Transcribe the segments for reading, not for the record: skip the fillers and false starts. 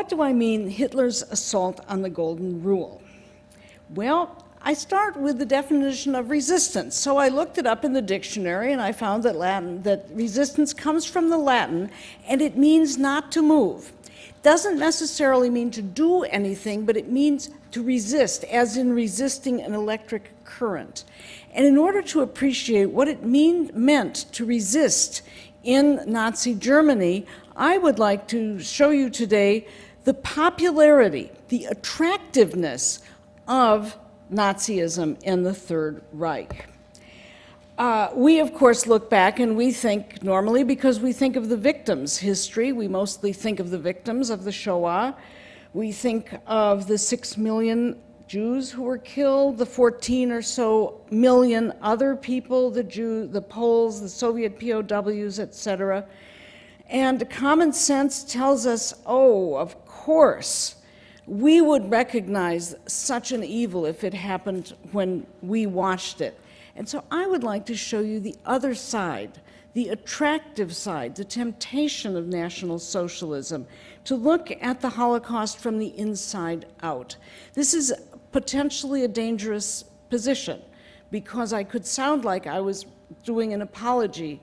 what do I mean, Hitler's assault on the Golden Rule? Well, I start with the definition of resistance. So I looked it up in the dictionary, and I found that resistance comes from the Latin, and it means not to move. Doesn't necessarily mean to do anything, but it means to resist, as in resisting an electric current. And in order to appreciate what it meant to resist in Nazi Germany, I would like to show you today the popularity, the attractiveness of Nazism and the Third Reich. We, of course, look back and we think normally, because we think of the victims' history, we mostly think of the victims of the Shoah. We think of the 6 million Jews who were killed, the 14 or so million other people, the Jews, the Poles, the Soviet POWs, etc. And common sense tells us, oh, of course, we would recognize such an evil if it happened when we watched it. And so I would like to show you the other side, the attractive side, the temptation of National Socialism, to look at the Holocaust from the inside out. This is potentially a dangerous position, because I could sound like I was doing an apology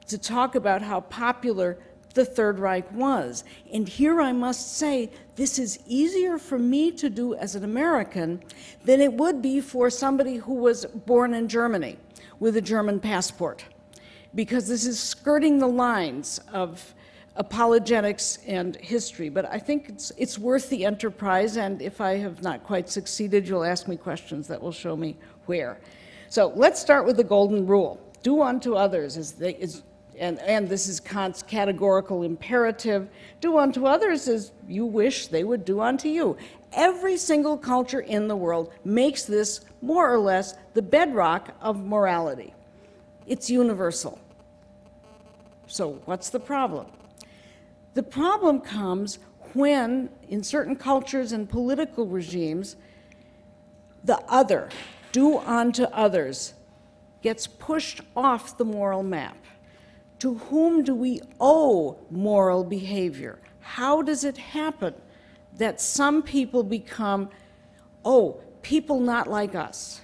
to talk about how popular the Third Reich was. And here I must say, this is easier for me to do as an American than it would be for somebody who was born in Germany with a German passport, because this is skirting the lines of apologetics and history. But I think it's worth the enterprise, and if I have not quite succeeded, you'll ask me questions that will show me where. So let's start with the Golden Rule. Do unto others and this is Kant's categorical imperative. Do unto others as you wish they would do unto you. Every single culture in the world makes this more or less the bedrock of morality. It's universal. So what's the problem? The problem comes when, in certain cultures and political regimes, the other, do unto others, gets pushed off the moral map. To whom do we owe moral behavior? How does it happen that some people become, oh, people not like us?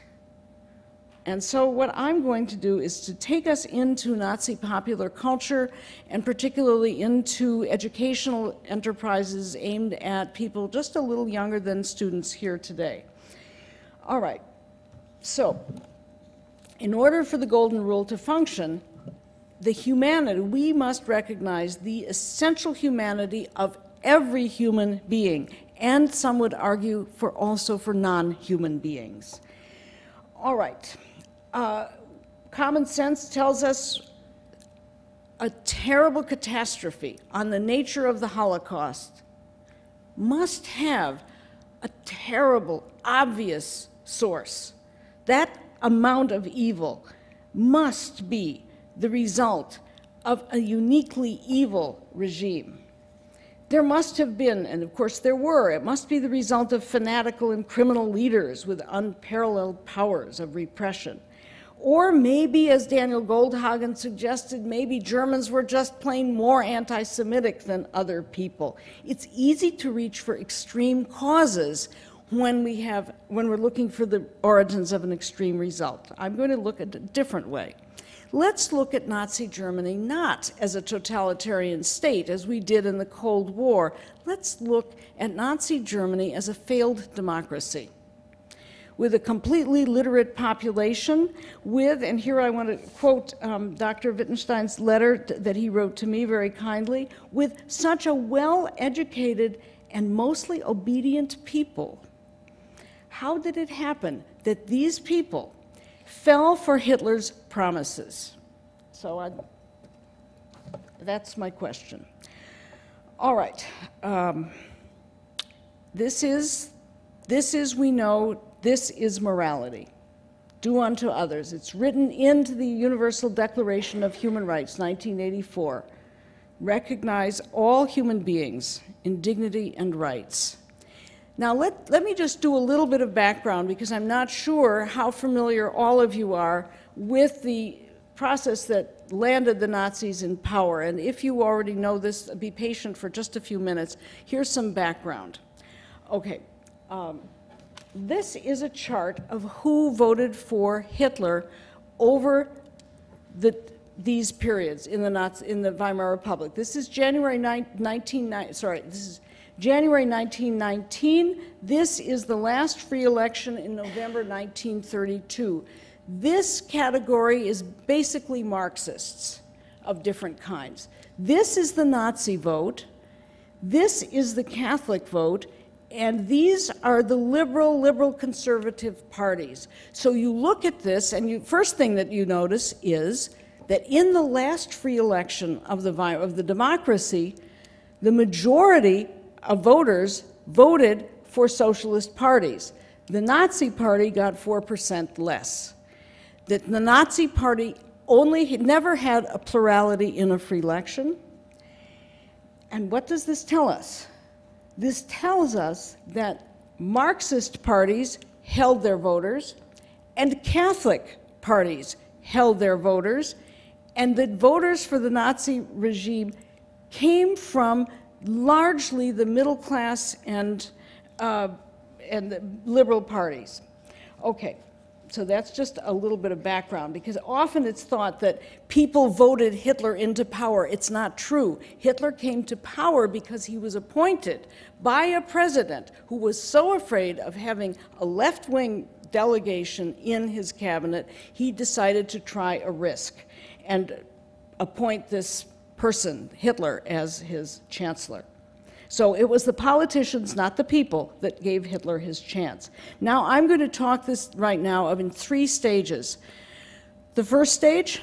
And so what I'm going to do is to take us into Nazi popular culture, and particularly into educational enterprises aimed at people just a little younger than students here today. All right, so in order for the Golden Rule to function, the humanity, we must recognize the essential humanity of every human being, and some would argue also for non-human beings. All right, common sense tells us a terrible catastrophe on the nature of the Holocaust must have a terrible, obvious source. That amount of evil must be the result of a uniquely evil regime. There must have been, and of course there were, it must be the result of fanatical and criminal leaders with unparalleled powers of repression. Or maybe, as Daniel Goldhagen suggested, maybe Germans were just plain more anti-Semitic than other people. It's easy to reach for extreme causes when we're looking for the origins of an extreme result. I'm going to look at it a different way. Let's look at Nazi Germany not as a totalitarian state, as we did in the Cold War. Let's look at Nazi Germany as a failed democracy, with a completely literate population, with, and here I want to quote Dr. Wittgenstein's letter that he wrote to me very kindly, with such a well-educated and mostly obedient people. How did it happen that these people fell for Hitler's promises? So that's my question. All right. This is, we know, this is morality. Do unto others. It's written into the Universal Declaration of Human Rights, 1984. Recognize all human beings in dignity and rights. Now, let me just do a little bit of background, because I'm not sure how familiar all of you are with the process that landed the Nazis in power. And if you already know this, be patient for just a few minutes. Here's some background. Okay, this is a chart of who voted for Hitler over these periods in the Weimar Republic. This is January 1919. This is the last free election in November 1932. This category is basically Marxists of different kinds. This is the Nazi vote. This is the Catholic vote. And these are the liberal conservative parties. So you look at this, and first thing that you notice is that in the last free election of the democracy, the majority of voters voted for socialist parties. The Nazi Party got 4% less. The Nazi Party never had a plurality in a free election. And what does this tell us? This tells us that Marxist parties held their voters, and Catholic parties held their voters, and that voters for the Nazi regime came from largely the middle class and the liberal parties. Okay, so that's just a little bit of background, because often it's thought that people voted Hitler into power. It's not true. Hitler came to power because he was appointed by a president who was so afraid of having a left-wing delegation in his cabinet, he decided to try a risk and appoint this person, Hitler, as his chancellor. So it was the politicians, not the people, that gave Hitler his chance. Now, I'm going to talk this right now in 3 stages. The first stage,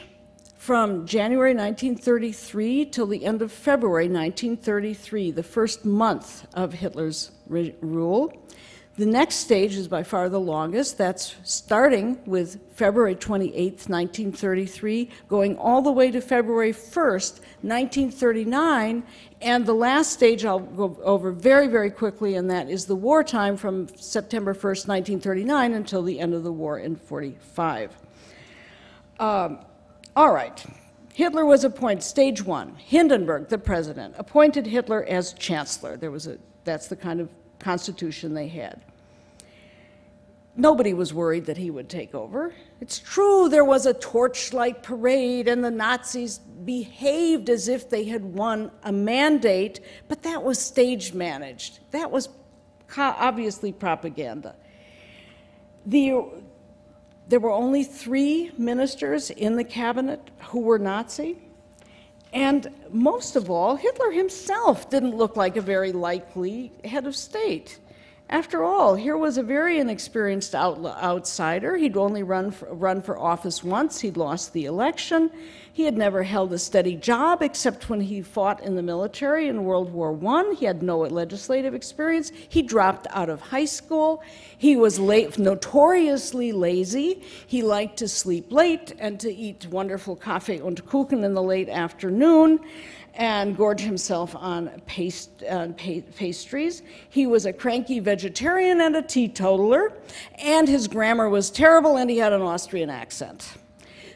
from January 1933 till the end of February 1933, the first month of Hitler's rule. The next stage is by far the longest. That's starting with February 28th, 1933, going all the way to February 1st, 1939. And the last stage I'll go over very, very quickly, and that is the wartime from September 1st, 1939 until the end of the war in 45. All right. Hitler was appointed, stage 1. Hindenburg, the president, appointed Hitler as chancellor. That's the kind of constitution they had. Nobody was worried that he would take over. It's true there was a torchlight parade and the Nazis behaved as if they had won a mandate, but that was stage managed. That was obviously propaganda. There were only 3 ministers in the cabinet who were Nazi. And most of all, Hitler himself didn't look like a very likely head of state. After all, here was a very inexperienced outsider. He'd only run for office once. He'd lost the election. He had never held a steady job except when he fought in the military in World War I. He had no legislative experience. He dropped out of high school. He was notoriously lazy. He liked to sleep late and to eat wonderful Kaffee und Kuchen in the late afternoon and gorge himself on pastries. He was a cranky vegetarian and a teetotaler, and his grammar was terrible, and he had an Austrian accent.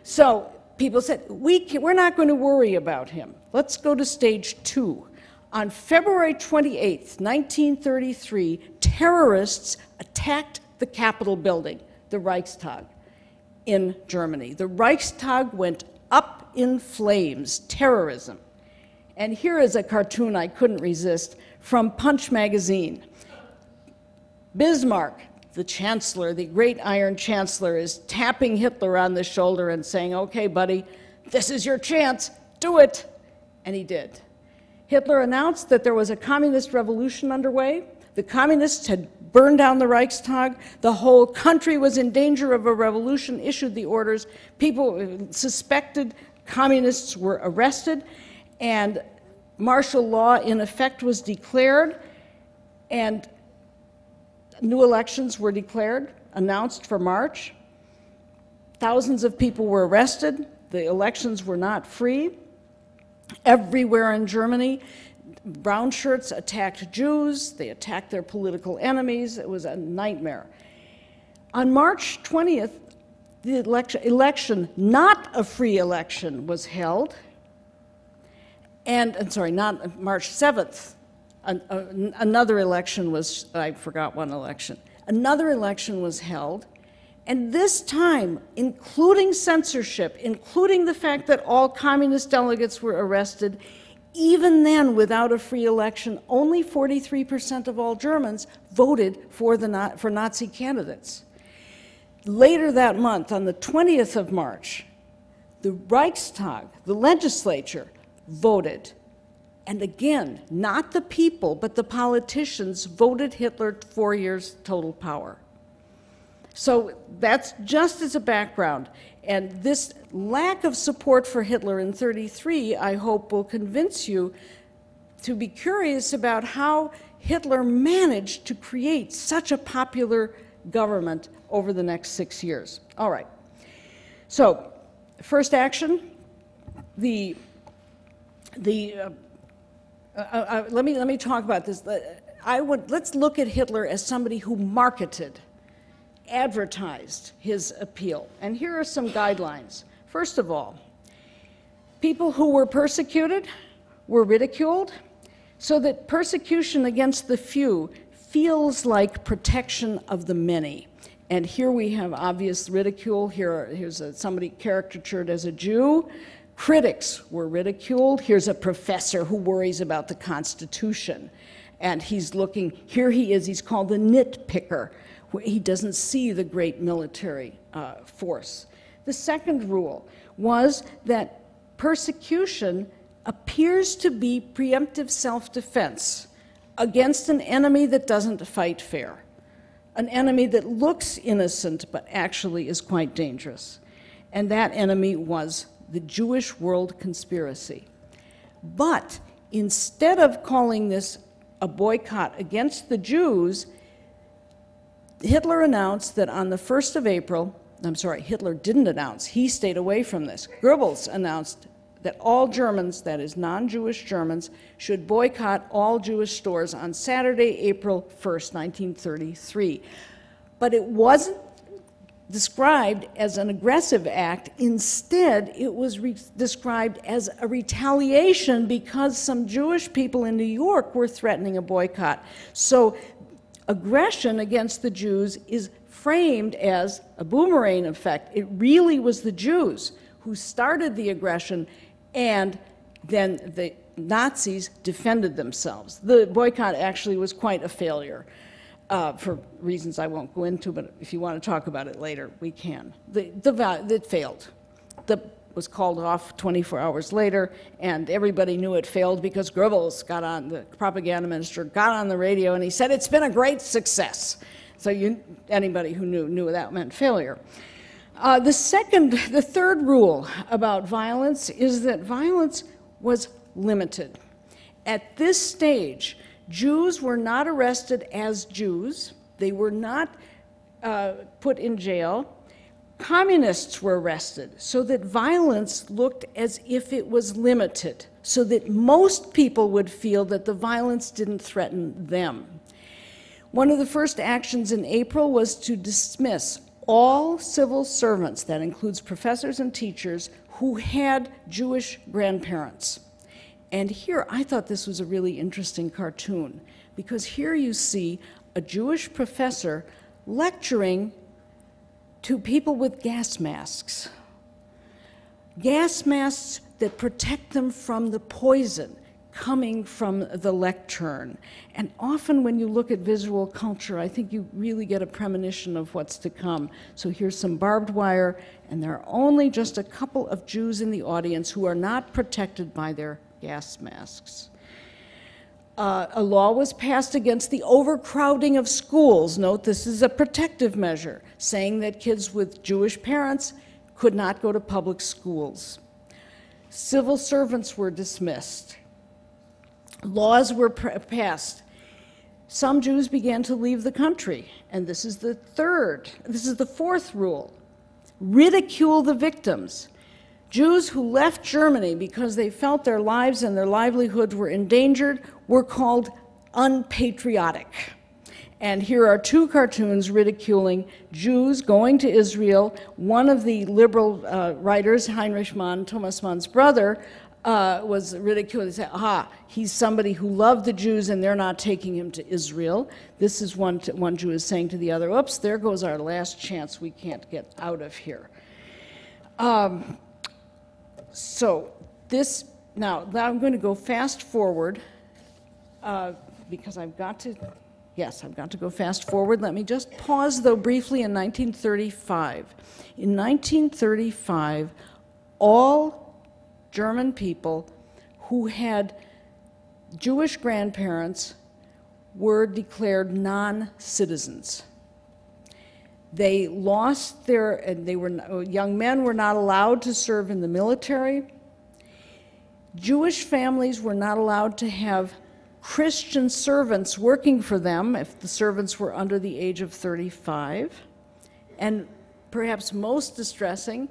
So people said, we're not going to worry about him. Let's go to stage 2. On February 28th, 1933, terrorists attacked the Capitol building, the Reichstag, in Germany. The Reichstag went up in flames, terrorism. And here is a cartoon I couldn't resist from Punch magazine. Bismarck, the chancellor, the great Iron Chancellor, is tapping Hitler on the shoulder and saying, okay, buddy, this is your chance, do it. And he did. Hitler announced that there was a communist revolution underway. The communists had burned down the Reichstag. The whole country was in danger of a revolution, issued the orders. People suspected communists were arrested, and martial law in effect was declared, and new elections were declared, announced for March. Thousands of people were arrested. The elections were not free. Everywhere in Germany, brown shirts attacked Jews. They attacked their political enemies. It was a nightmare. On March 20th, the election, not a free election, was held. And, I'm sorry, not March 7th. Another election was, I forgot one election. Another election was held. And this time, including censorship, including the fact that all communist delegates were arrested, even then, without a free election, only 43% of all Germans voted for Nazi candidates. Later that month, on the 20th of March, the Reichstag, the legislature, voted. And again, not the people, but the politicians voted Hitler 4 years total power. So that's just as a background. And this lack of support for Hitler in 1933, I hope, will convince you to be curious about how Hitler managed to create such a popular government over the next 6 years. All right. So, first action, let me talk about this. Let's look at Hitler as somebody who marketed, advertised his appeal. And here are some guidelines. First of all, people who were persecuted were ridiculed, so that persecution against the few feels like protection of the many. And here we have obvious ridicule. Here's somebody caricatured as a Jew. Critics were ridiculed. Here's a professor who worries about the Constitution. And he's looking, here he is, he's called the nitpicker. He doesn't see the great military force. The second rule was that persecution appears to be preemptive self-defense against an enemy that doesn't fight fair, an enemy that looks innocent but actually is quite dangerous. And that enemy was the Jewish world conspiracy. But instead of calling this a boycott against the Jews, Hitler announced that on the 1st of April, I'm sorry, Hitler didn't announce, he stayed away from this. Goebbels announced that all Germans, that is non-Jewish Germans, should boycott all Jewish stores on Saturday, April 1st, 1933. But it wasn't described as an aggressive act. Instead, it was described as a retaliation because some Jewish people in New York were threatening a boycott. So aggression against the Jews is framed as a boomerang effect. It really was the Jews who started the aggression, and then the Nazis defended themselves. The boycott actually was quite a failure for reasons I won't go into, but if you want to talk about it later, we can. It failed. It was called off 24 hours later, and everybody knew it failed because Goebbels got on, the propaganda minister, got on the radio, and he said, it's been a great success. So anybody who knew that meant failure. The third rule about violence is that violence was limited. At this stage, Jews were not arrested as Jews. They were not put in jail. Communists were arrested, so that violence looked as if it was limited, so that most people would feel that the violence didn't threaten them. One of the first actions in April was to dismiss all civil servants, that includes professors and teachers, who had Jewish grandparents. And here, I thought this was a really interesting cartoon, because here you see a Jewish professor lecturing to people with gas masks. Gas masks that protect them from the poison coming from the lectern. And often when you look at visual culture, I think you really get a premonition of what's to come. So here's some barbed wire, and there are only just a couple of Jews in the audience who are not protected by their gas masks. A law was passed against the overcrowding of schools. Note, this is a protective measure, saying that kids with Jewish parents could not go to public schools. Civil servants were dismissed. Laws were passed. Some Jews began to leave the country, and this is the fourth rule. Ridicule the victims. Jews who left Germany because they felt their lives and their livelihoods were endangered were called unpatriotic. And here are two cartoons ridiculing Jews going to Israel. One of the liberal writers, Heinrich Mann, Thomas Mann's brother, was ridiculed. He said, aha, he's somebody who loved the Jews and they're not taking him to Israel. This is one Jew is saying to the other, oops, there goes our last chance. We can't get out of here. So this, now I'm going to go fast forward because I've got to go fast forward. Let me just pause, though, briefly in 1935. In 1935, all German people who had Jewish grandparents were declared non-citizens. They lost their, and they were, young men were not allowed to serve in the military. Jewish families were not allowed to have Christian servants working for them if the servants were under the age of 35. And perhaps most distressing,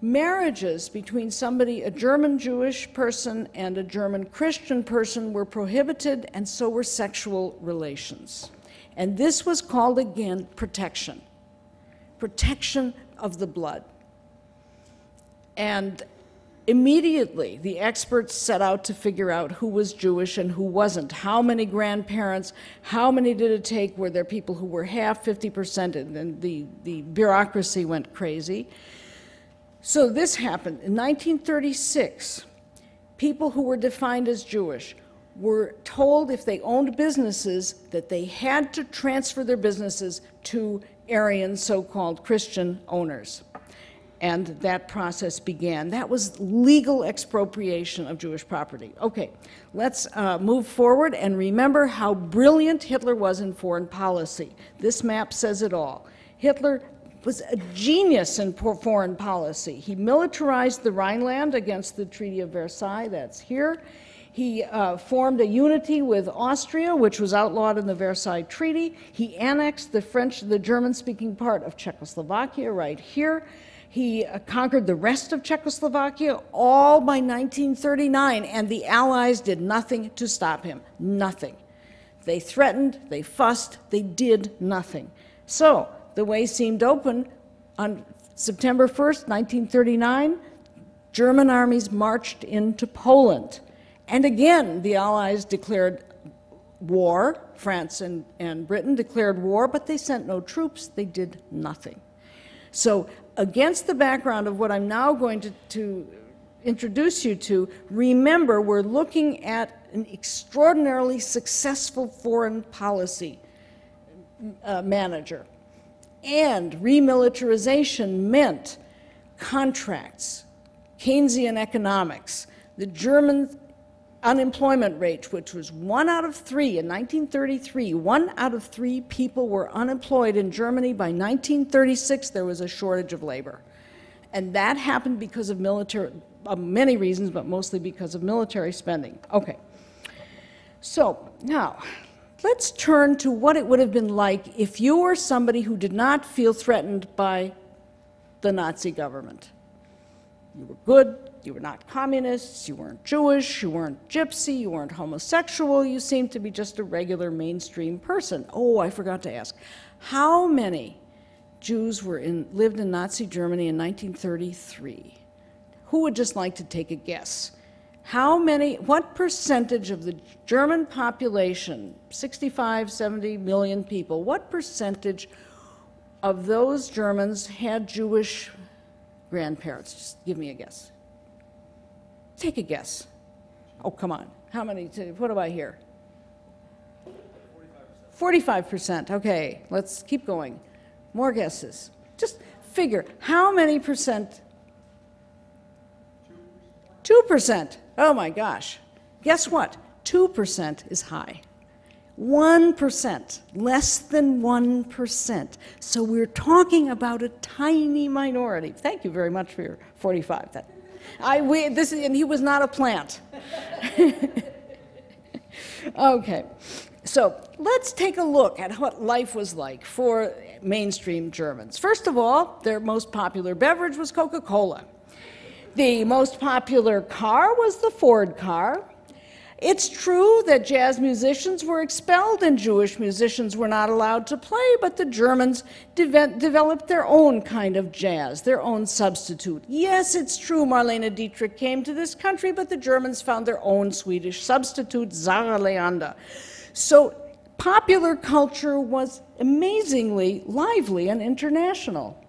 marriages between a German Jewish person and a German Christian person were prohibited, and so were sexual relations. And this was called, again, protection of the blood. And immediately, the experts set out to figure out who was Jewish and who wasn't. How many grandparents, how many did it take? Were there people who were half, 50%, and then the bureaucracy went crazy. So this happened. In 1936, people who were defined as Jewish were told if they owned businesses that they had to transfer their businesses to Aryan, so-called Christian owners. And that process began. That was legal expropriation of Jewish property. Okay, let's move forward and remember how brilliant Hitler was in foreign policy. This map says it all. Hitler was a genius in foreign policy. He militarized the Rhineland against the Treaty of Versailles, that's here. He formed a unity with Austria, which was outlawed in the Versailles Treaty. He annexed the German-speaking part of Czechoslovakia right here. He conquered the rest of Czechoslovakia, all by 1939, and the Allies did nothing to stop him, nothing. They threatened, they fussed, they did nothing. So the way seemed open. On September 1st, 1939, German armies marched into Poland. And again, the Allies declared war. France and Britain declared war, but they sent no troops. They did nothing. So against the background of what I'm now going to introduce you to, remember, we're looking at an extraordinarily successful foreign policy manager. And remilitarization meant contracts, Keynesian economics, the German unemployment rate, which was 1 out of 3 in 1933. 1 out of 3 people were unemployed in Germany. By 1936, there was a shortage of labor. And that happened because of many reasons, but mostly because of military spending. Okay. So now, let's turn to what it would have been like if you were somebody who did not feel threatened by the Nazi government. You were good, you were not communists, you weren't Jewish, you weren't gypsy, you weren't homosexual, you seemed to be just a regular mainstream person. Oh, I forgot to ask, how many Jews lived in Nazi Germany in 1933? Who would just like to take a guess? What percentage of the German population, 65, 70 million people, what percentage of those Germans had Jewish grandparents? Just give me a guess. Take a guess. Oh, come on. How many? What do I hear? 45%. 45%. Okay, let's keep going. More guesses. Just figure. How many percent? 2%. Oh my gosh. Guess what? 2% is high. 1%, less than 1%. So we're talking about a tiny minority. Thank you very much for your 45. And he was not a plant. Okay, so let's take a look at what life was like for mainstream Germans. First of all, their most popular beverage was Coca-Cola. The most popular car was the Ford car. It's true that jazz musicians were expelled and Jewish musicians were not allowed to play, but the Germans developed their own kind of jazz, their own substitute. Yes, it's true Marlene Dietrich came to this country, but the Germans found their own Swedish substitute, Zara Leander. So popular culture was amazingly lively and international.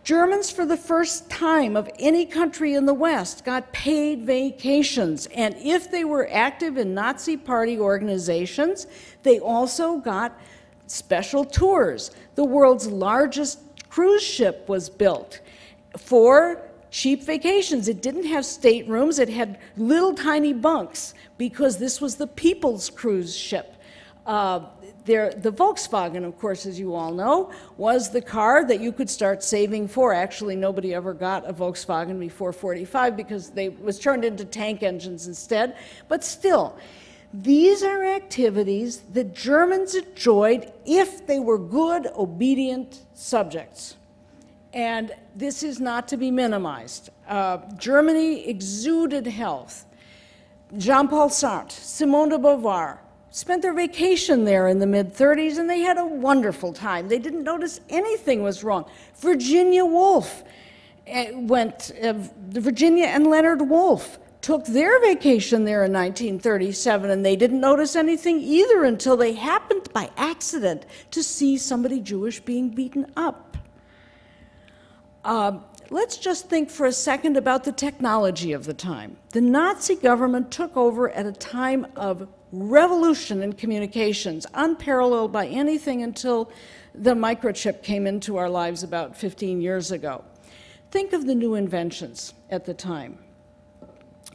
Germans, for the first time of any country in the West, got paid vacations, and if they were active in Nazi party organizations, they also got special tours. The world's largest cruise ship was built for cheap vacations. It didn't have staterooms, it had little tiny bunks, because this was the people's cruise ship. The Volkswagen, of course, as you all know, was the car that you could start saving for. Actually, nobody ever got a Volkswagen before 45 because it was turned into tank engines instead. But still, these are activities that Germans enjoyed if they were good, obedient subjects. And this is not to be minimized. Germany exuded health. Jean-Paul Sartre, Simone de Beauvoir, spent their vacation there in the mid-30s, and they had a wonderful time. They didn't notice anything was wrong. Virginia Woolf Virginia and Leonard Woolf took their vacation there in 1937, and they didn't notice anything either until they happened by accident to see somebody Jewish being beaten up. Let's just think for a second about the technology of the time. The Nazi government took over at a time of revolution in communications, unparalleled by anything until the microchip came into our lives about 15 years ago. Think of the new inventions at the time.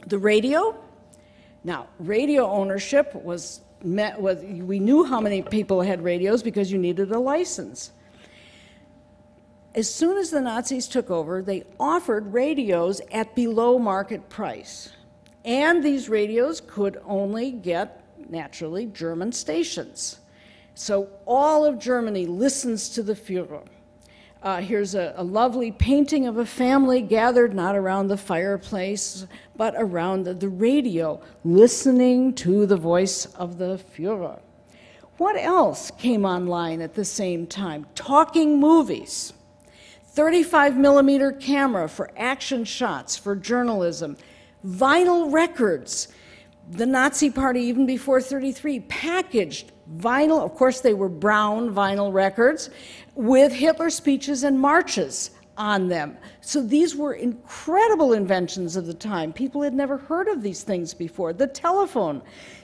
The radio. Now, radio ownership we knew how many people had radios because you needed a license. As soon as the Nazis took over, they offered radios at below market price. And these radios could only get, naturally, German stations. So all of Germany listens to the Führer. Here's a lovely painting of a family gathered not around the fireplace, but around the radio, listening to the voice of the Führer. What else came online at the same time? Talking movies. 35mm camera for action shots, for journalism. Vinyl records. The Nazi Party, even before 33, packaged vinyl, of course they were brown vinyl records, with Hitler speeches and marches on them. So these were incredible inventions of the time. People had never heard of these things before. The telephone,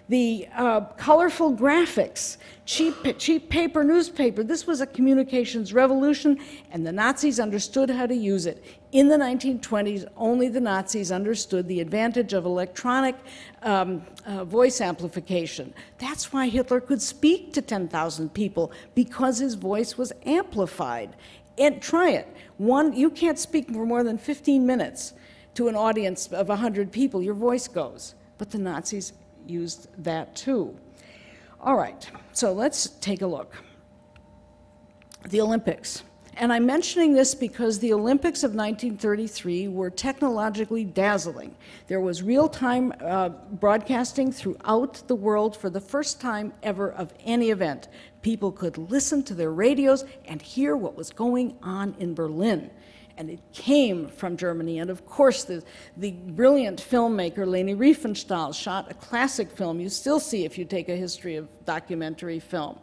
the colorful graphics, cheap paper, newspaper. This was a communications revolution, and the Nazis understood how to use it. In the 1920s, only the Nazis understood the advantage of electronic voice amplification. That's why Hitler could speak to 10,000 people, because his voice was amplified. And try it. You can't speak for more than 15 minutes to an audience of 100 people. Your voice goes. But the Nazis used that too. All right, so let's take a look. The Olympics. And I'm mentioning this because the Olympics of 1933 were technologically dazzling. There was real-time broadcasting throughout the world for the first time ever of any event. People could listen to their radios and hear what was going on in Berlin. And it came from Germany. And of course, the brilliant filmmaker Leni Riefenstahl shot a classic film you still see if you take a history of documentary film.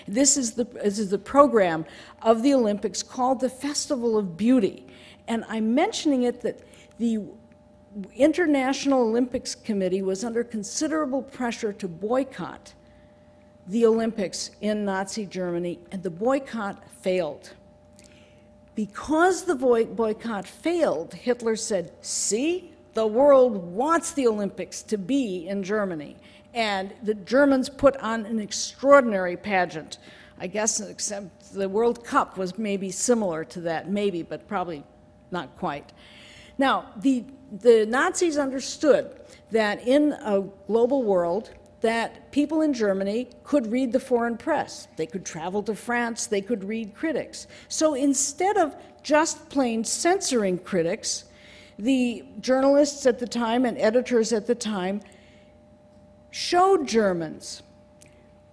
This is the program of the Olympics called the Festival of Beauty. And I'm mentioning it that the International Olympics Committee was under considerable pressure to boycott the Olympics in Nazi Germany, and the boycott failed. Because the boycott failed, Hitler said, see, the world wants the Olympics to be in Germany. And the Germans put on an extraordinary pageant. I guess except the World Cup was maybe similar to that, maybe, but probably not quite. Now, the Nazis understood that in a global world, that people in Germany could read the foreign press. They could travel to France, they could read critics. So instead of just plain censoring critics, the journalists at the time and editors at the time showed Germans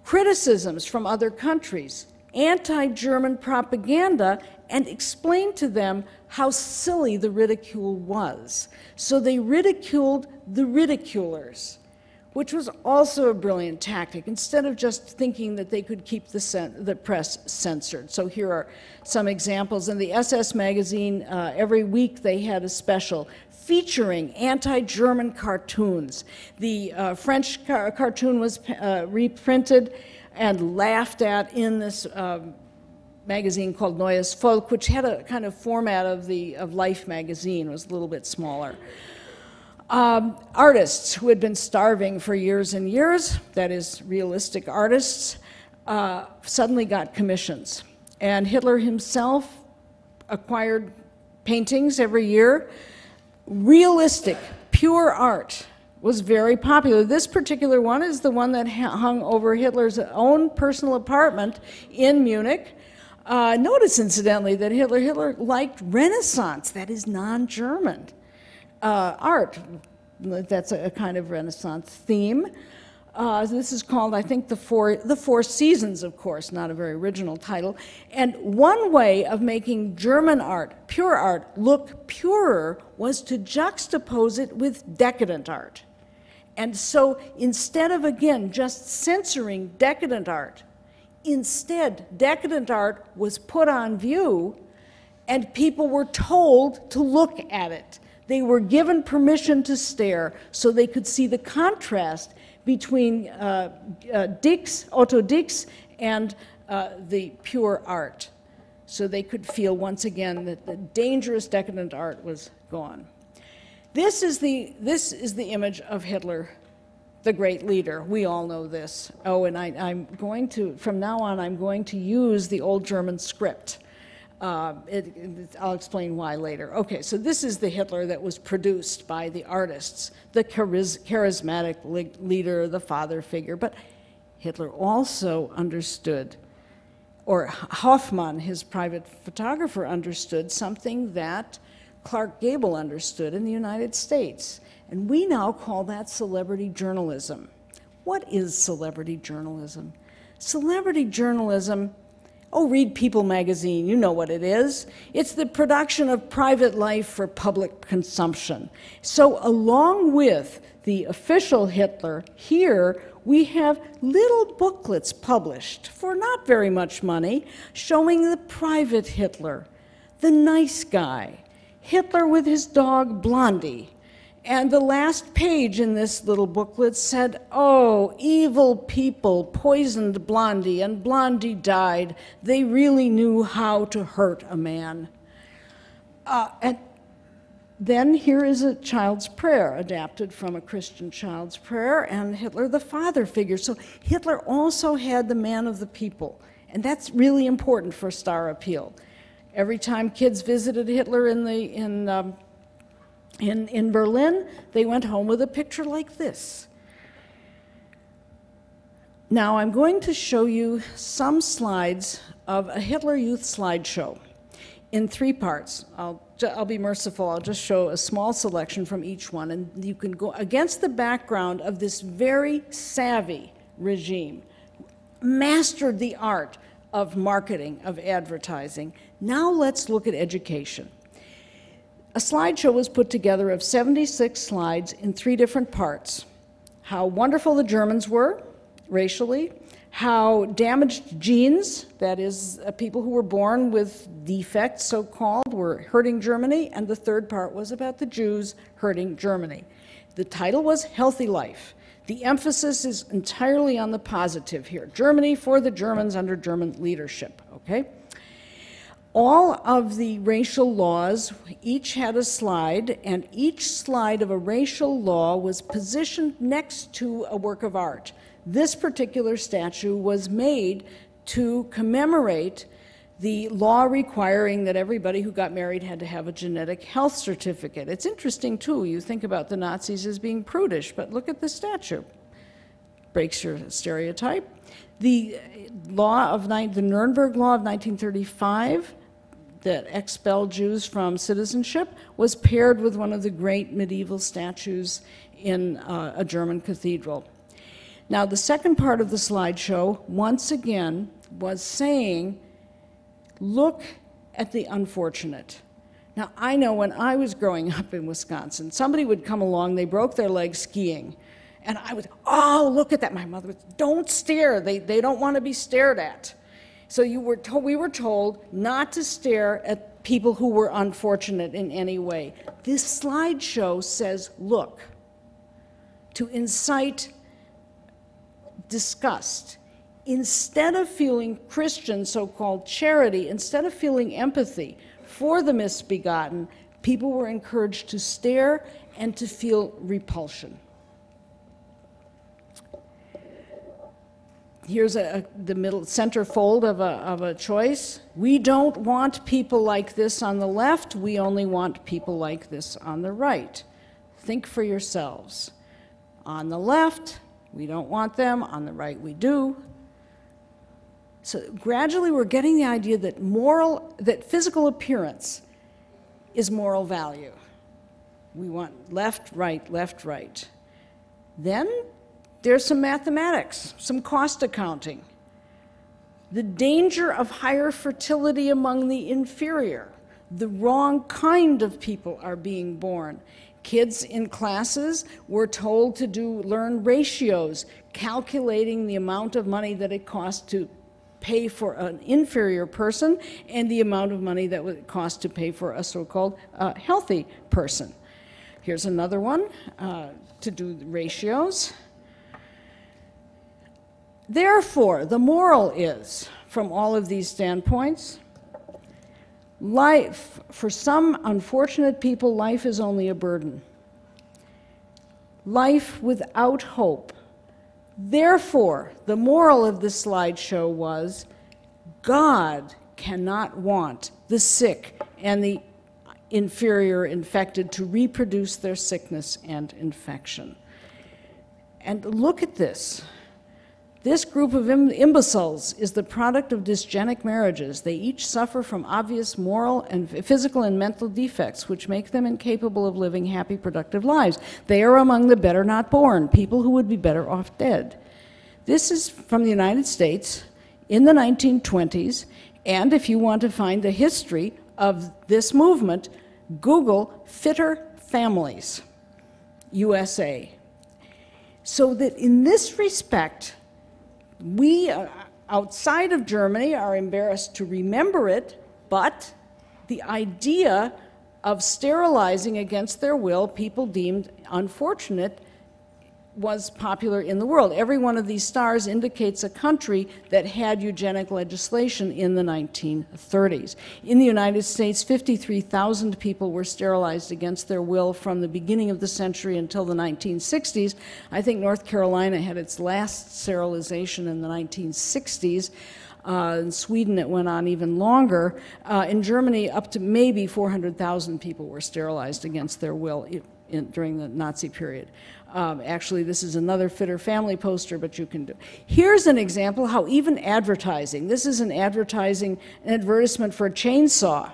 criticisms from other countries, anti-German propaganda, and explained to them how silly the ridicule was. So they ridiculed the ridiculers, which was also a brilliant tactic, instead of just thinking that they could keep the press censored. So here are some examples. In the SS magazine, every week they had a special featuring anti-German cartoons. The French cartoon was reprinted and laughed at in this magazine called Neues Volk, which had a kind of format of Life magazine. It was a little bit smaller. Artists who had been starving for years and years, that is, realistic artists, suddenly got commissions. And Hitler himself acquired paintings every year. Realistic, pure art was very popular. This particular one is the one that hung over Hitler's own personal apartment in Munich. Notice, incidentally, that Hitler liked Renaissance, that is non-German art. That's a kind of Renaissance theme. This is called, I think, the Four Seasons, of course, not a very original title. And one way of making German art, pure art, look purer was to juxtapose it with decadent art. And so instead of, again, just censoring decadent art, instead, decadent art was put on view and people were told to look at it. They were given permission to stare so they could see the contrast between Otto Dix and the pure art. So they could feel once again that the dangerous decadent art was gone. This is the image of Hitler, the great leader. We all know this. Oh, and I'm going to, from now on, I'm going to use the old German script. I'll explain why later. Okay, so this is the Hitler that was produced by the artists, the charismatic leader, the father figure. But Hitler also understood, or Hoffmann, his private photographer, understood something that Clark Gable understood in the United States. And we now call that celebrity journalism. What is celebrity journalism? Celebrity journalism, oh, read People magazine, you know what it is. It's the production of private life for public consumption. So along with the official Hitler, here we have little booklets published for not very much money showing the private Hitler, the nice guy, Hitler with his dog Blondie. And the last page in this little booklet said, oh, evil people poisoned Blondie, and Blondie died. They really knew how to hurt a man. And then here is a child's prayer, adapted from a Christian child's prayer, and Hitler, the father figure. So Hitler also had the man of the people, and that's really important for star appeal. Every time kids visited Hitler in Berlin, they went home with a picture like this. Now I'm going to show you some slides of a Hitler Youth slideshow in 3 parts. I'll be merciful, I'll just show a small selection from each one, and you can go against the background of this very savvy regime, mastered the art of marketing, of advertising. Now let's look at education. A slideshow was put together of 76 slides in 3 different parts. How wonderful the Germans were, racially, how damaged genes, that is, people who were born with defects, so-called, were hurting Germany, and the 3rd part was about the Jews hurting Germany. The title was Healthy Life. The emphasis is entirely on the positive here. Germany for the Germans under German leadership, okay? All of the racial laws each had a slide, and each slide of a racial law was positioned next to a work of art. This particular statue was made to commemorate the law requiring that everybody who got married had to have a genetic health certificate. It's interesting, too. You think about the Nazis as being prudish, but look at the statue. Breaks your stereotype. The Nuremberg Law of 1935 that expelled Jews from citizenship was paired with one of the great medieval statues in a German cathedral. Now, the second part of the slideshow, once again, was saying, look at the unfortunate. Now, I know when I was growing up in Wisconsin, somebody would come along, they broke their leg skiing, and I would, oh, look at that. My mother would, don't stare. They don't want to be stared at. So we were told not to stare at people who were unfortunate in any way. This slideshow says, look, to incite disgust. Instead of feeling Christian so-called charity, instead of feeling empathy for the misbegotten, people were encouraged to stare and to feel repulsion. Here's the middle centerfold of a choice. We don't want people like this on the left. We only want people like this on the right. Think for yourselves. On the left, we don't want them. On the right, we do. So gradually, we're getting the idea that physical appearance is moral value. We want left, right. Then there's some mathematics, some cost accounting. The danger of higher fertility among the inferior. The wrong kind of people are being born. Kids in classes were told to learn ratios, calculating the amount of money that it costs to pay for an inferior person and the amount of money that would cost to pay for a so-called healthy person. Here's another one to do the ratios. Therefore, the moral is, from all of these standpoints, life, for some unfortunate people, life is only a burden. Life without hope. Therefore, the moral of this slideshow was, God cannot want the sick and the inferior infected to reproduce their sickness and infection. And look at this. This group of imbeciles is the product of dysgenic marriages. They each suffer from obvious moral and physical and mental defects which make them incapable of living happy, productive lives. They are among the better not born, people who would be better off dead. This is from the United States in the 1920s, and if you want to find the history of this movement, Google Fitter Families, USA. So that in this respect, we, outside of Germany, are embarrassed to remember it, but the idea of sterilizing against their will people deemed unfortunate was popular in the world. Every one of these stars indicates a country that had eugenic legislation in the 1930s. In the United States, 53,000 people were sterilized against their will from the beginning of the century until the 1960s. I think North Carolina had its last sterilization in the 1960s. In Sweden, it went on even longer. In Germany, up to maybe 400,000 people were sterilized against their will during the Nazi period. Actually, this is another Fitter Family poster, but you can do. Here's an example how even advertising, this is an advertisement for a chainsaw.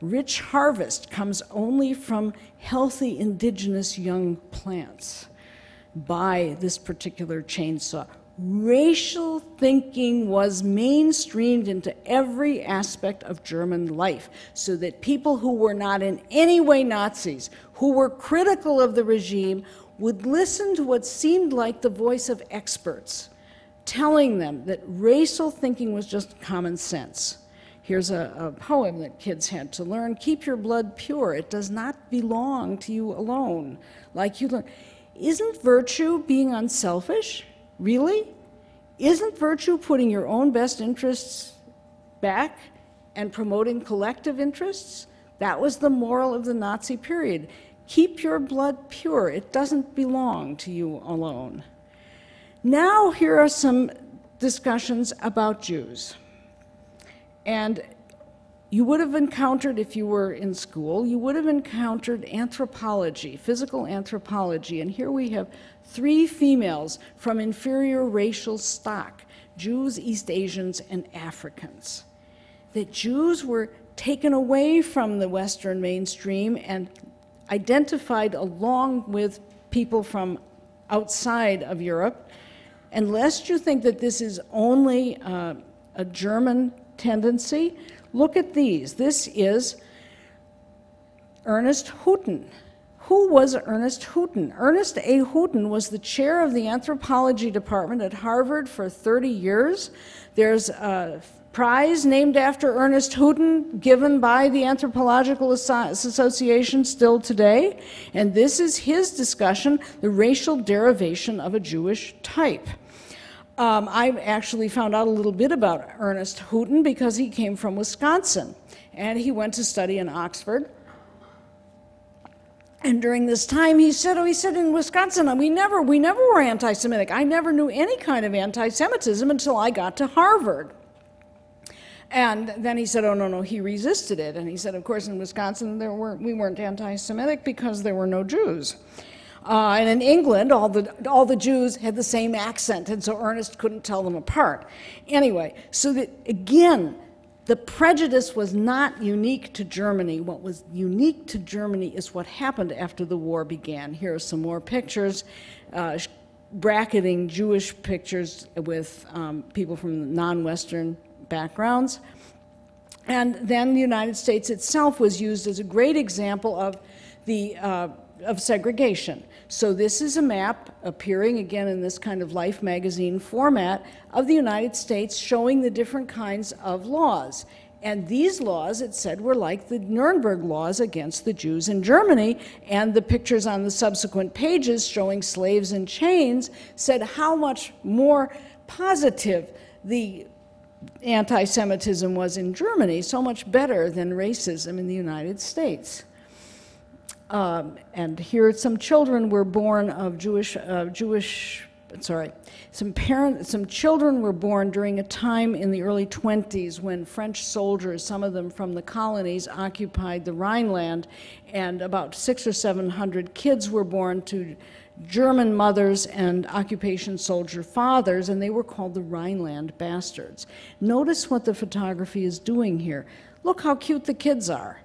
Rich harvest comes only from healthy indigenous young plants. Buy this particular chainsaw. Racial thinking was mainstreamed into every aspect of German life, so that people who were not in any way Nazis, who were critical of the regime, would listen to what seemed like the voice of experts, telling them that racial thinking was just common sense. Here's a poem that kids had to learn. Keep your blood pure. It does not belong to you alone. Like you learn. Isn't virtue being unselfish? Really? Isn't virtue putting your own best interests back and promoting collective interests? That was the moral of the Nazi period. Keep your blood pure. It doesn't belong to you alone. Now here are some discussions about Jews. And you would have encountered, if you were in school, you would have encountered anthropology, physical anthropology. And here we have 3 females from inferior racial stock, Jews, East Asians, and Africans. That Jews were taken away from the Western mainstream and identified along with people from outside of Europe And lest you think that this is only a German tendency, look at these. This is Ernest Houghton. Who was Ernest Houghton? Ernest A. Houghton was the chair of the anthropology department at Harvard for 30 years. There's a prize named after Ernest Houghton given by the Anthropological Association still today. And this is his discussion, the racial derivation of a Jewish type. I actually found out a little bit about Ernest Houghton because he came from Wisconsin, and he went to study in Oxford. And during this time, he said in Wisconsin, we never were anti-Semitic. I never knew any kind of anti-Semitism until I got to Harvard. And then he said, oh, no, he resisted it. And he said, of course, in Wisconsin, we weren't anti-Semitic because there were no Jews. And in England, all the Jews had the same accent, and so Ernest couldn't tell them apart. Anyway, so that, again, the prejudice was not unique to Germany. What was unique to Germany is what happened after the war began. Here are some more pictures, bracketing Jewish pictures with people from non-Western backgrounds. And then the United States itself was used as a great example of segregation. So this is a map appearing again in this kind of Life magazine format of the United States showing the different kinds of laws. And these laws, it said, were like the Nuremberg laws against the Jews in Germany, and the pictures on the subsequent pages showing slaves in chains said how much more positive the anti-Semitism was in Germany, so much better than racism in the United States. And here some children were born of some children were born during a time in the early 20s when French soldiers, some of them from the colonies, occupied the Rhineland, and about 600 or 700 kids were born to German mothers and occupation soldier fathers, and they were called the Rhineland Bastards. Notice what the photography is doing here. Look how cute the kids are.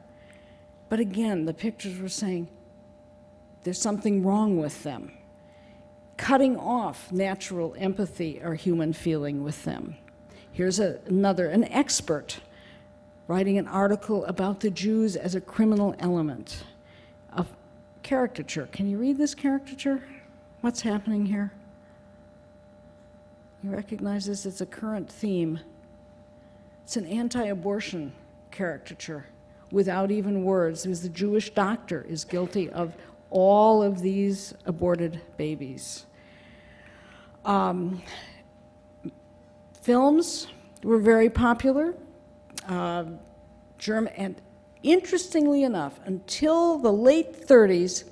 But again, the pictures were saying there's something wrong with them, cutting off natural empathy or human feeling with them. Here's an expert writing an article about the Jews as a criminal element of caricature. Can you read this caricature? What's happening here? You recognize this? It's a current theme. It's an anti-abortion caricature without even words, because the Jewish doctor is guilty of all of these aborted babies. Films were very popular. And interestingly enough, until the late 30s,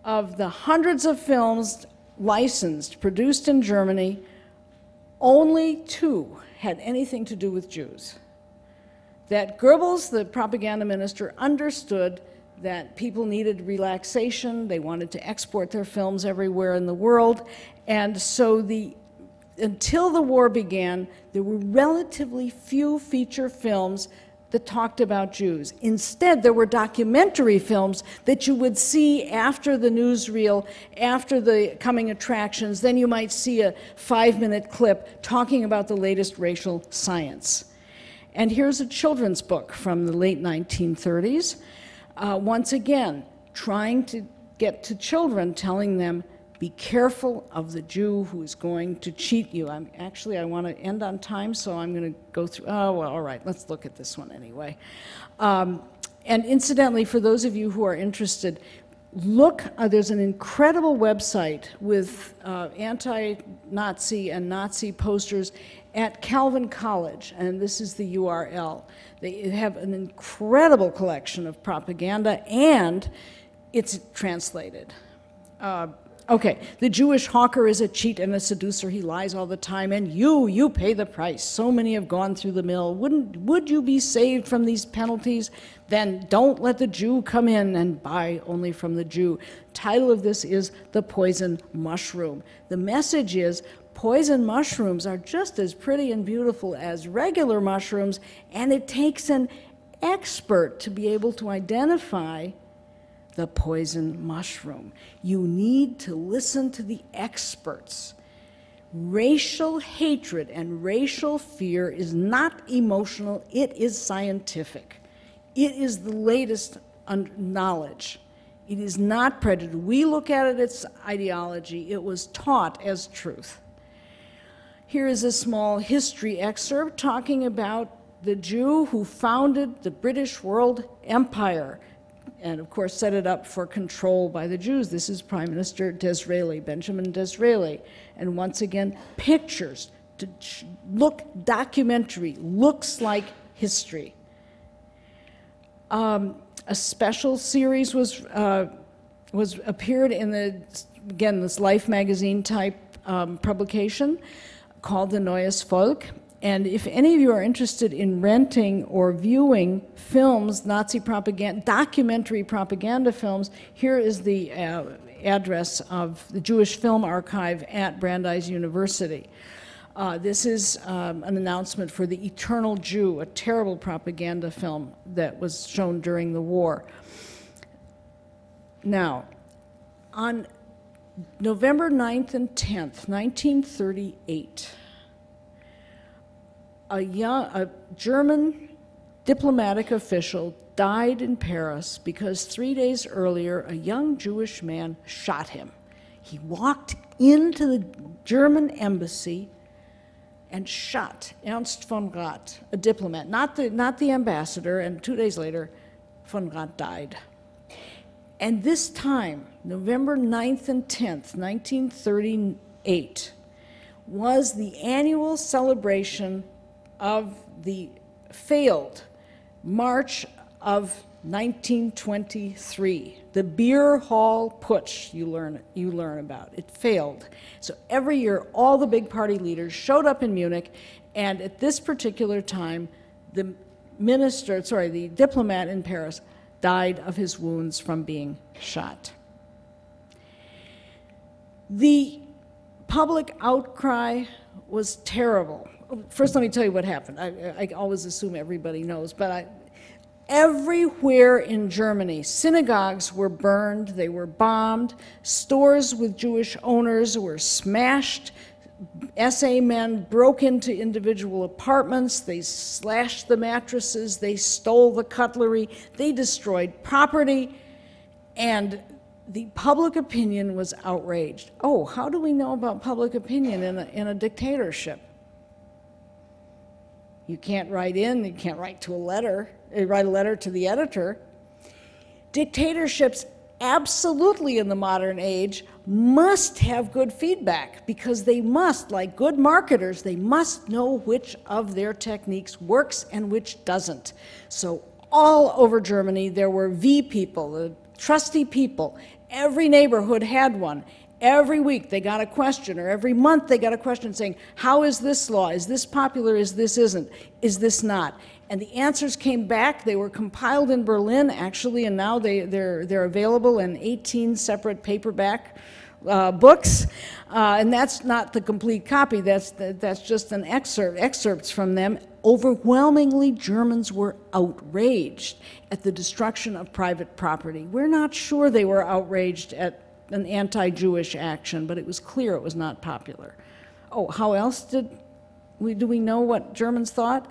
of the hundreds of films licensed, produced in Germany, only 2 had anything to do with Jews. That Goebbels, the propaganda minister, understood that people needed relaxation. They wanted to export their films everywhere in the world. And so until the war began, there were relatively few feature films that talked about Jews. Instead, there were documentary films that you would see after the newsreel, after the coming attractions. Then you might see a 5-minute clip talking about the latest racial science. And here's a children's book from the late 1930s. Once again, trying to get to children, telling them, be careful of the Jew who is going to cheat you. I want to end on time, so I'm going to go through. Oh, well, all right, let's look at this one anyway. And incidentally, for those of you who are interested, look, there's an incredible website with anti-Nazi and Nazi posters at Calvin College, and this is the URL. They have an incredible collection of propaganda, and it's translated. Okay, the Jewish hawker is a cheat and a seducer. He lies all the time, and you pay the price. So many have gone through the mill. Would you be saved from these penalties? Then don't let the Jew come in and buy only from the Jew. Title of this is The Poison Mushroom. The message is poison mushrooms are just as pretty and beautiful as regular mushrooms, and it takes an expert to be able to identify the poison mushroom. You need to listen to the experts. Racial hatred and racial fear is not emotional, it is scientific. It is the latest knowledge. It is not prejudice. We look at it as ideology. It was taught as truth. Here is a small history excerpt talking about the Jew who founded the British World Empire and, of course, set it up for control by the Jews. This is Prime Minister Disraeli, Benjamin Disraeli. And once again, pictures, to look documentary, looks like history. A special series was appeared in this Life magazine type publication called The Neues Volk. And if any of you are interested in renting or viewing films, Nazi propaganda, documentary propaganda films, here is the address of the Jewish Film Archive at Brandeis University. This is an announcement for The Eternal Jew, a terrible propaganda film that was shown during the war. Now, on November 9th and 10th, 1938, a German diplomatic official died in Paris because 3 days earlier a young Jewish man shot him. He walked into the German embassy and shot Ernst von Rath, a diplomat, not the ambassador, and 2 days later, von Rath died. And this time, November 9th and 10th, 1938, was the annual celebration of the failed March of 1923, the beer hall putsch you learn about. It failed. So every year, all the big party leaders showed up in Munich, and at this particular time, the diplomat in Paris died of his wounds from being shot. The public outcry was terrible. First, let me tell you what happened. I always assume everybody knows, but everywhere in Germany, synagogues were burned, they were bombed, stores with Jewish owners were smashed, SA men broke into individual apartments, they slashed the mattresses, they stole the cutlery, they destroyed property, and the public opinion was outraged. Oh, how do we know about public opinion in a dictatorship? You can't write in, you can't write to a letter, write a letter to the editor. Dictatorships, absolutely in the modern age, must have good feedback because they must, like good marketers, they must know which of their techniques works and which doesn't. So all over Germany, there were V people, the trusty people. Every neighborhood had one. Every week they got a question, or every month they got a question saying, how is this law? Is this popular? Is this isn't? Is this not? And the answers came back. They were compiled in Berlin, actually, and now they're available in 18 separate paperback books. And that's not the complete copy. That's just an excerpts from them. Overwhelmingly, Germans were outraged at the destruction of private property. We're not sure they were outraged at an anti-Jewish action, but it was clear it was not popular. Oh, how else do we know what Germans thought?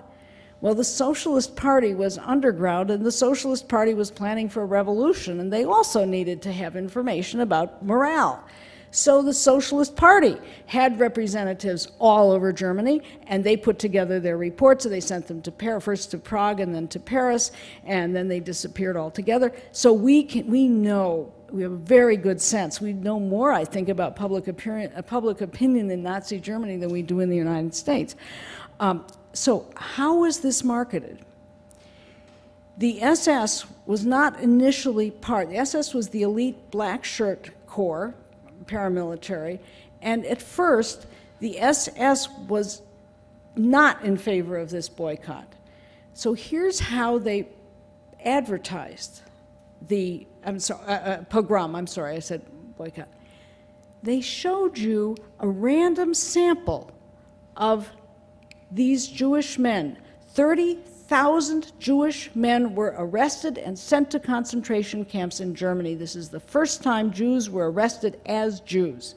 Well, the Socialist Party was underground, and the Socialist Party was planning for a revolution, and they also needed to have information about morale. So the Socialist Party had representatives all over Germany, and they put together their reports, and they sent them to first to Prague and then to Paris, and then they disappeared altogether. So we know, we have a very good sense. We know more, I think, about public opinion in Nazi Germany than we do in the United States. So how was this marketed? The SS was not initially the SS was the elite black shirt corps, paramilitary, and at first the SS was not in favor of this boycott. So here's how they advertised the pogrom, I'm sorry, I said boycott. They showed you a random sample of these Jewish men. 30,000 Jewish men were arrested and sent to concentration camps in Germany. This is the first time Jews were arrested as Jews.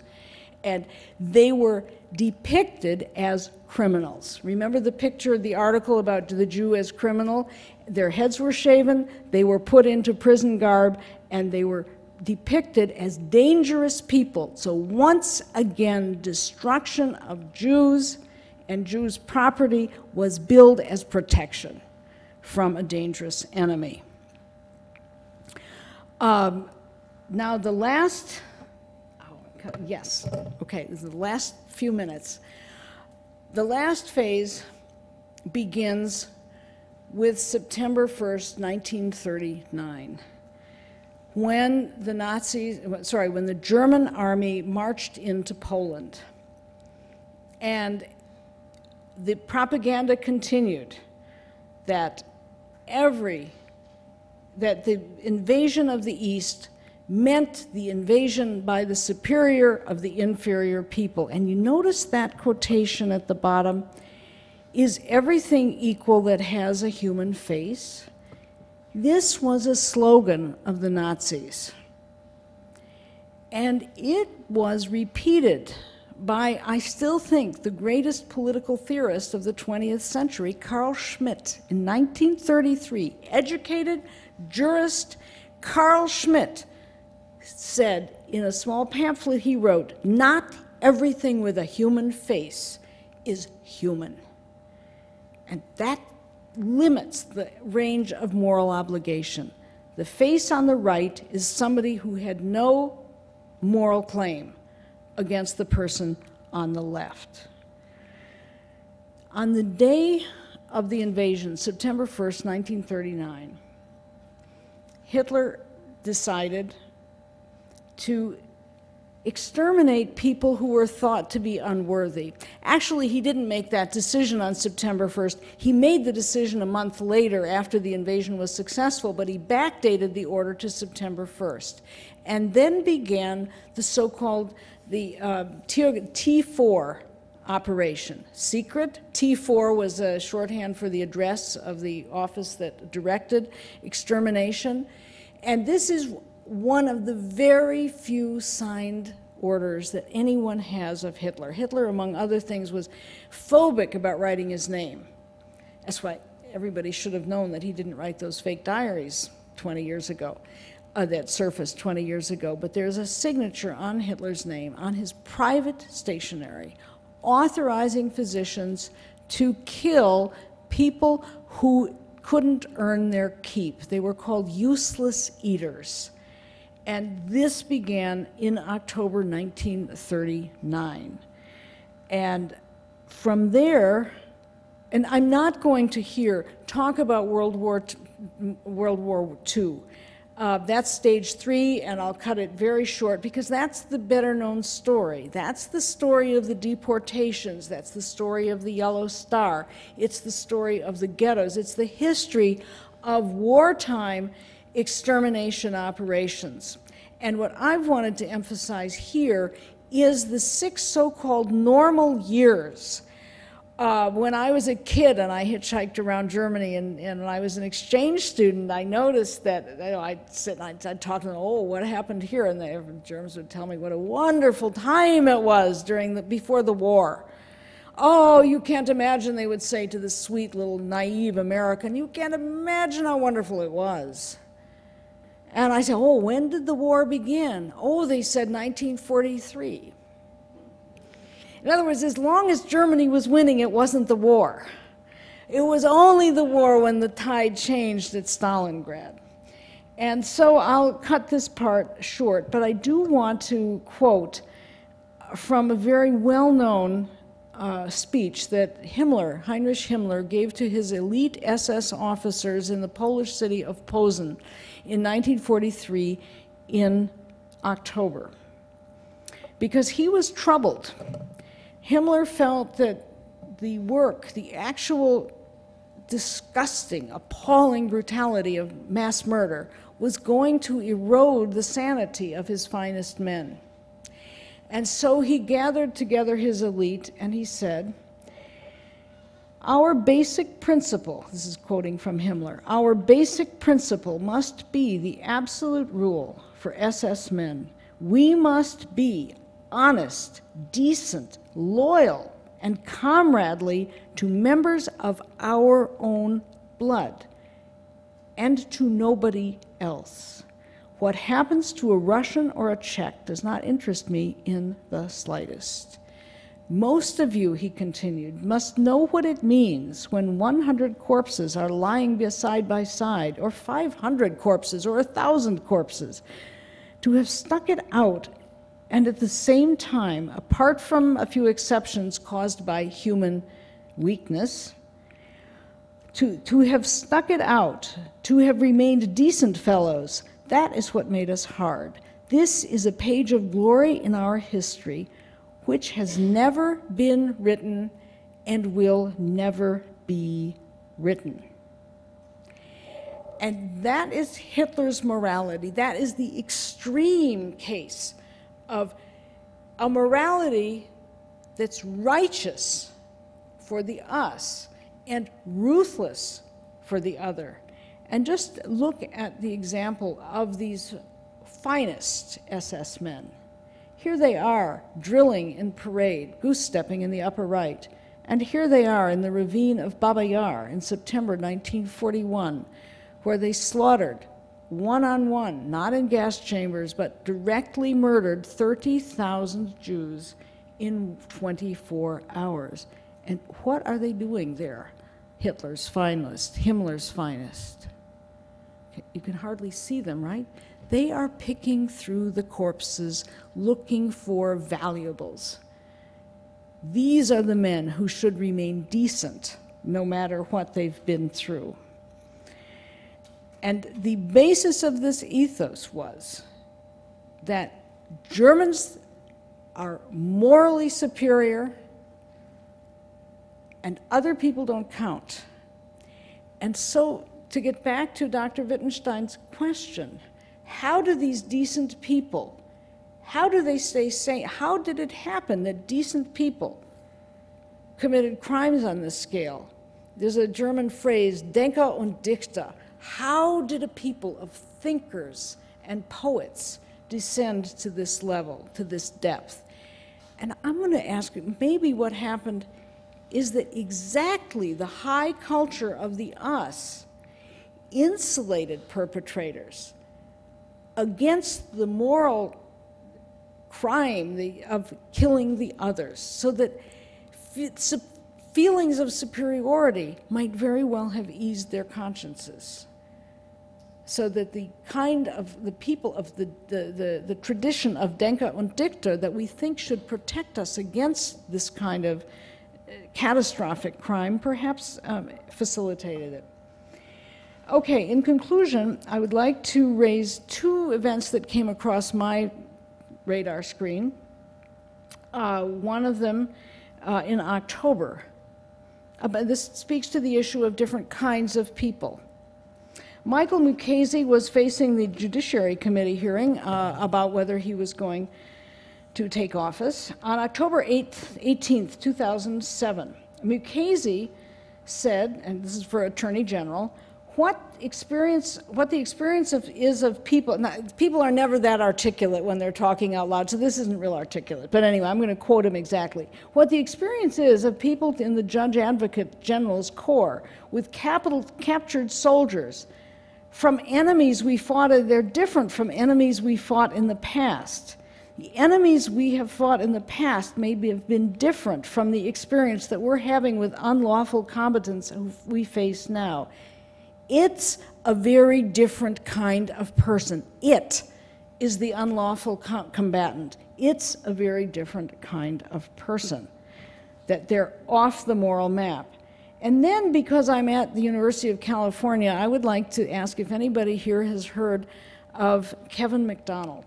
And they were depicted as criminals. Remember the picture, the article about the Jew as criminal? Their heads were shaven, they were put into prison garb, and they were depicted as dangerous people. So once again, destruction of Jews and Jews' property was billed as protection from a dangerous enemy. Now the last, yes, okay, this is the last few minutes. The last phase begins with September 1st, 1939, when the when the German army marched into Poland. And the propaganda continued that the invasion of the East meant the invasion by the superior of the inferior people. And you notice that quotation at the bottom, is everything equal that has a human face? This was a slogan of the Nazis. And it was repeated by, I still think, the greatest political theorist of the 20th century, Carl Schmitt, in 1933. Educated jurist Carl Schmitt said in a small pamphlet he wrote, "Not everything with a human face is human." And that limits the range of moral obligation. The face on the right is somebody who had no moral claim against the person on the left. On the day of the invasion, September 1st, 1939, Hitler decided to exterminate people who were thought to be unworthy. Actually, he didn't make that decision on September 1st. He made the decision a month later after the invasion was successful, but he backdated the order to September 1st. And then began the so-called T4 operation. Secret. T4 was a shorthand for the address of the office that directed extermination. And this is one of the very few signed orders that anyone has of Hitler. Hitler, among other things, was phobic about writing his name. That's why everybody should have known that he didn't write those fake diaries 20 years ago, that surfaced 20 years ago. But there's a signature on Hitler's name, on his private stationery, authorizing physicians to kill people who couldn't earn their keep. They were called useless eaters. And this began in October 1939. And from there, and I'm not going to here talk about World War II. That's stage 3, and I'll cut it very short because that's the better known story. That's the story of the deportations. That's the story of the Yellow Star. It's the story of the ghettos. It's the history of wartime extermination operations. And what I've wanted to emphasize here is the 6 so-called normal years. When I was a kid and I hitchhiked around Germany and I was an exchange student, I noticed that I'd sit and I'd talk to them, oh, what happened here? And the Germans would tell me what a wonderful time it was before the war. Oh, you can't imagine, they would say to the sweet little naive American, you can't imagine how wonderful it was. And I said, oh, when did the war begin? Oh, they said 1943. In other words, as long as Germany was winning, it wasn't the war. It was only the war when the tide changed at Stalingrad. And so I'll cut this part short, but I do want to quote from a very well-known speech that Heinrich Himmler, gave to his elite SS officers in the Polish city of Posen in 1943 in October. Because he was troubled. Himmler felt that the actual disgusting, appalling brutality of mass murder was going to erode the sanity of his finest men. And so he gathered together his elite and he said, our basic principle, this is quoting from Himmler, our basic principle must be the absolute rule for SS men. We must be honest, decent, loyal, and comradely to members of our own blood and to nobody else. What happens to a Russian or a Czech does not interest me in the slightest. Most of you, he continued, must know what it means when 100 corpses are lying side by side, or 500 corpses, or 1,000 corpses, to have stuck it out and at the same time, apart from a few exceptions caused by human weakness, to have stuck it out, to have remained decent fellows, that is what made us hard. This is a page of glory in our history, which has never been written and will never be written. And that is Hitler's morality. That is the extreme case of a morality that's righteous for the us and ruthless for the other. And just look at the example of these finest SS men. Here they are, drilling in parade, goose-stepping in the upper right. And here they are in the ravine of Baba Yar in September 1941, where they slaughtered, one-on-one, not in gas chambers, but directly murdered 30,000 Jews in 24 hours. And what are they doing there? Hitler's finest, Himmler's finest. You can hardly see them, right? They are picking through the corpses, looking for valuables. These are the men who should remain decent, no matter what they've been through. And the basis of this ethos was that Germans are morally superior and other people don't count. And so, to get back to Dr. Wittgenstein's question, how do these decent people, how do they stay sane? How did it happen that decent people committed crimes on this scale? There's a German phrase, Denker und Dichter. How did a people of thinkers and poets descend to this level, to this depth? And I'm going to ask you, maybe what happened is that exactly the high culture of the us insulated perpetrators against the moral crime of killing the others, so that feelings of superiority might very well have eased their consciences, so that the kind of the people of the tradition of Denker und Dichter that we think should protect us against this kind of catastrophic crime perhaps facilitated it. Okay, in conclusion, I would like to raise two events that came across my radar screen. One of them in October. This speaks to the issue of different kinds of people. Michael Mukasey was facing the Judiciary Committee hearing about whether he was going to take office. On October 18th, 2007, Mukasey said, and this is for Attorney General, what the experience of people, now, people are never that articulate when they're talking out loud, so this isn't real articulate, but anyway, I'm going to quote him exactly. What the experience is of people in the Judge Advocate General's Corps with captured soldiers from enemies we fought, they're different from enemies we fought in the past. The enemies we have fought in the past may have been different from the experience that we're having with unlawful combatants who we face now. It's a very different kind of person. It is the unlawful combatant. It's a very different kind of person, that they're off the moral map. And then, because I'm at the University of California, I would like to ask if anybody here has heard of Kevin Mcdonald.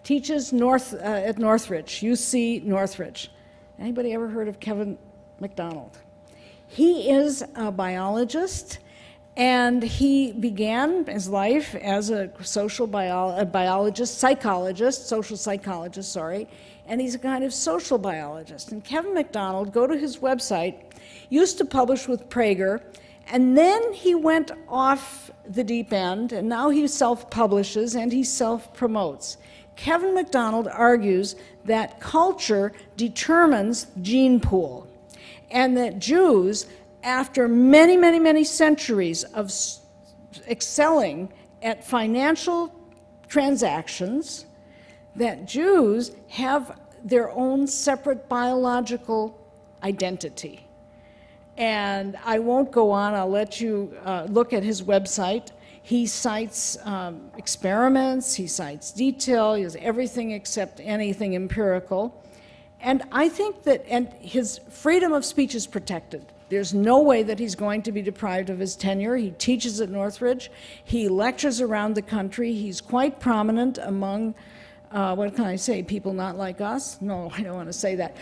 Teaches at Northridge, UC Northridge. Anybody ever heard of Kevin Mcdonald? He is a biologist, and he began his life as a social social psychologist, sorry, and he's a kind of social biologist. And Kevin Mcdonald, go to his website, used to publish with Prager, and then he went off the deep end, and now he self-publishes and he self-promotes. Kevin Mcdonald argues that culture determines gene pool, and that Jews, after many, many, many centuries of excelling at financial transactions, that Jews have their own separate biological identity. And I won't go on, I'll let you look at his website. He cites experiments, he cites detail, he has everything except anything empirical. And I think that, and his freedom of speech is protected. There's no way that he's going to be deprived of his tenure. He teaches at Northridge. He lectures around the country. He's quite prominent among, what can I say, people not like us? No, I don't want to say that.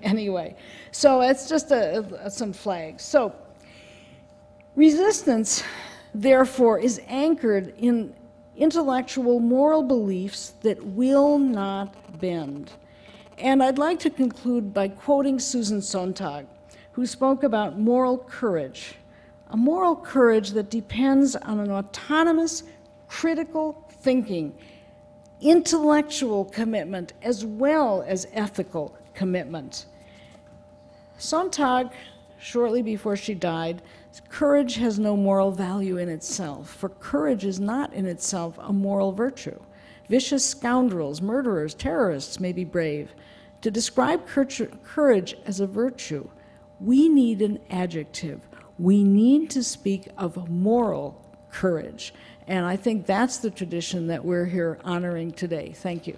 Anyway, so it's just some flags. So resistance, therefore, is anchored in intellectual moral beliefs that will not bend. And I'd like to conclude by quoting Susan Sontag, who spoke about moral courage, a moral courage that depends on an autonomous, critical thinking, intellectual commitment, as well as ethical commitment. Sontag, shortly before she died, courage has no moral value in itself, for courage is not in itself a moral virtue. Vicious scoundrels, murderers, terrorists may be brave. To describe courage as a virtue, we need an adjective. We need to speak of moral courage. And I think that's the tradition that we're here honoring today. Thank you.